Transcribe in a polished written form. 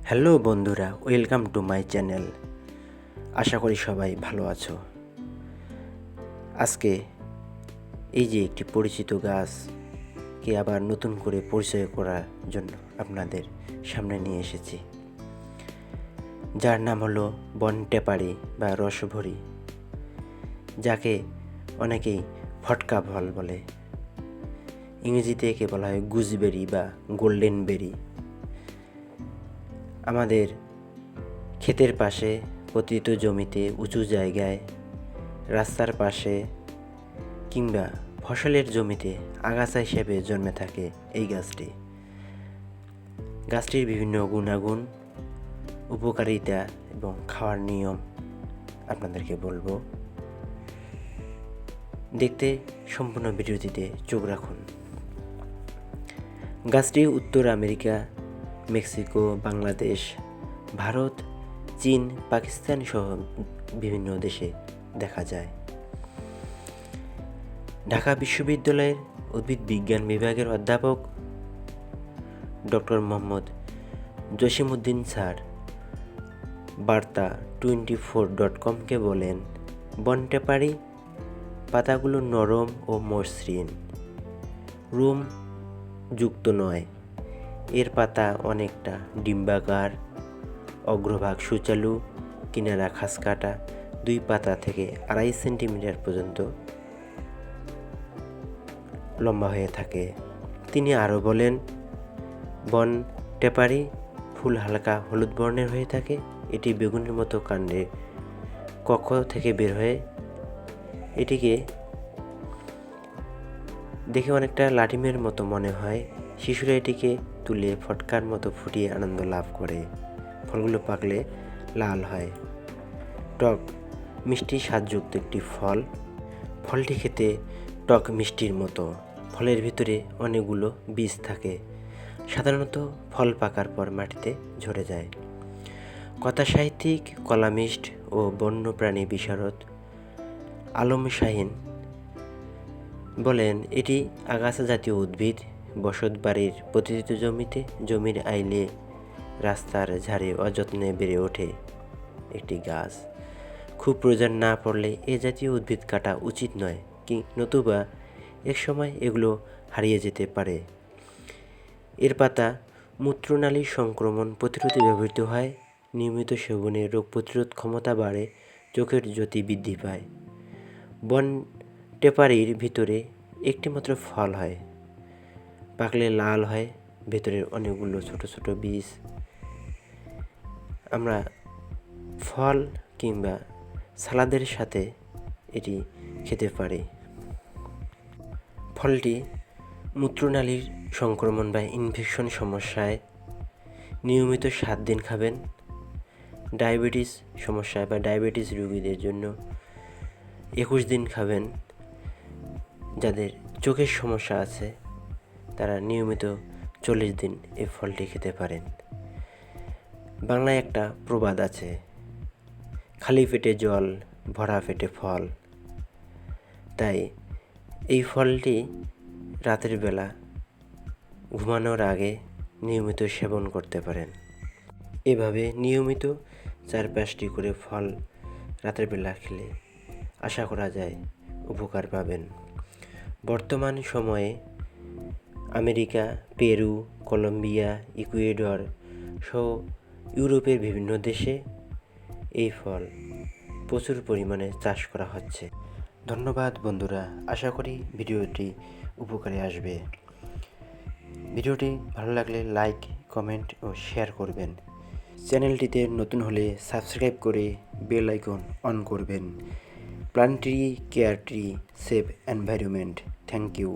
Hello বন্ধুরা, welcome to my channel. আশা করি সবাই ভালো আছো। আজকে এই যে একটি পরিচিত গাছকে আবার নতুন করে পরিচয় করার জন্য আপনাদের সামনে নিয়ে এসেছি, যার নাম হলো বনটেপারি বা রসভরি, যাকে অনেকেই ফটকা ফল বলে। ইংরেজিতে একে বলা হয় গুজবেরি বা গোল্ডেনবেরি। আমাদের ক্ষেতের পাশে, পতিত জমিতে, উঁচু জায়গায়, রাস্তার পাশে কিংবা ফসলের জমিতে আগাছা হিসেবে জন্মে থাকে এই গাছটি। গাছটির বিভিন্ন গুণাগুণ, উপকারিতা এবং খাওয়ার নিয়ম আপনাদেরকে বলবো। দেখতে সম্পূর্ণ ভিডিওটিতে চোখ রাখুন। গাছটি উত্তর আমেরিকা, মেক্সিকো, বাংলাদেশ, ভারত, চীন, পাকিস্তান সহ বিভিন্ন দেশে দেখা যায়। ঢাকা বিশ্ববিদ্যালয়ের উদ্ভিদ বিজ্ঞান বিভাগের অধ্যাপক ডক্টর মোহাম্মদ জসিমউদ্দিন স্যার বার্তা24.com-কে বলেন, বনটেপারি পাতাগুলো নরম ও মসৃণ, রুম যুক্ত নয়। এর পাতা অনেকটা ডিম্বাকার, অগ্রভাগ সুচালু, কিনারা খাসকাটা, 2 পাতা থেকে 2.5 সেন্টিমিটার পর্যন্ত লম্বা হয়ে থাকে। তিনি আরও বলেন, বনটেপারি ফুল হালকা হলুদ বর্ণের হয়ে থাকে। এটি বেগুনের মতো কাণ্ডে কক্ষ থেকে বের হয়ে, এটিকে দেখে অনেকটা লাটিমের মতো মনে হয়। শিশুরা এটিকে তুলে ফটকার মতো ফুটিয়ে আনন্দ লাভ করে। ফলগুলো পাকলে লাল হয়। টক মিষ্টি স্বাদযুক্ত একটি ফল। ফলটি খেতে টক মিষ্টির মতো। ফলের ভিতরে অনেকগুলো বীজ থাকে। সাধারণত ফল পাকার পর মাটিতে ঝরে যায়। কথাসাহিত্যিক, কলামিস্ট ও বন্যপ্রাণী বিশারদ আলম শাহীন বলেন, এটি আগাছা জাতীয় উদ্ভিদ। বসত বাড়ির পতিত জমিতে, জমির আইলে, রাস্তার ঝাড়ে অযত্নে বেড়ে ওঠে একটি গাছ। খুব প্রয়োজন না পড়লে এ জাতীয় উদ্ভিদ কাটা উচিত নয়, নতুবা এক সময় এগুলো হারিয়ে যেতে পারে। এর পাতা মূত্রনালীর সংক্রমণ প্রতিরোধে ব্যবহৃত হয়। নিয়মিত সেবনে রোগ প্রতিরোধ ক্ষমতা বাড়ে, চোখের জ্যোতি বৃদ্ধি পায়। বনটেপারির ভিতরে একটি মাত্র ফল হয়, পাকলে লাল হয়, ভেতরের অনেকগুলো ছোট ছোট বীজ। আমরা ফল কিংবা সালাদের সাথে এটি খেতে পারি। ফলটি মূত্রনালীর সংক্রমণ বা ইনফেকশন সমস্যায় নিয়মিত 7 দিন খাবেন। ডায়াবেটিস সমস্যায় বা ডায়াবেটিস রোগীদের জন্য 21 দিন খাবেন। যাদের চোখের সমস্যা আছে তারা নিয়মিত 40 দিন এই ফলটি খেতে পারেন। বাংলায় একটা প্রবাদ আছে, খালি পেটে জল, ভরা পেটে ফল। তাই এই ফলটি রাতের বেলা ঘুমানোর আগে নিয়মিত সেবন করতে পারেন। এভাবে নিয়মিত 4-5টি করে ফল রাতের বেলা খেলে আশা করা যায় উপকার পাবেন। বর্তমান সময়ে আমেরিকা, পেরু, কলম্বিয়া, ইকুয়েডর সহ ইউরোপের বিভিন্ন দেশে এই ফল প্রচুর পরিমাণে চাষ করা হচ্ছে। ধন্যবাদ বন্ধুরা, আশা করি ভিডিওটি উপকারে আসবে। ভিডিওটি ভালো লাগলে লাইক, কমেন্ট ও শেয়ার করবেন। চ্যানেলটিতে নতুন হলে সাবস্ক্রাইব করে বেল আইকন অন করবেন। Plant tree, care tree, save environment. Thank you.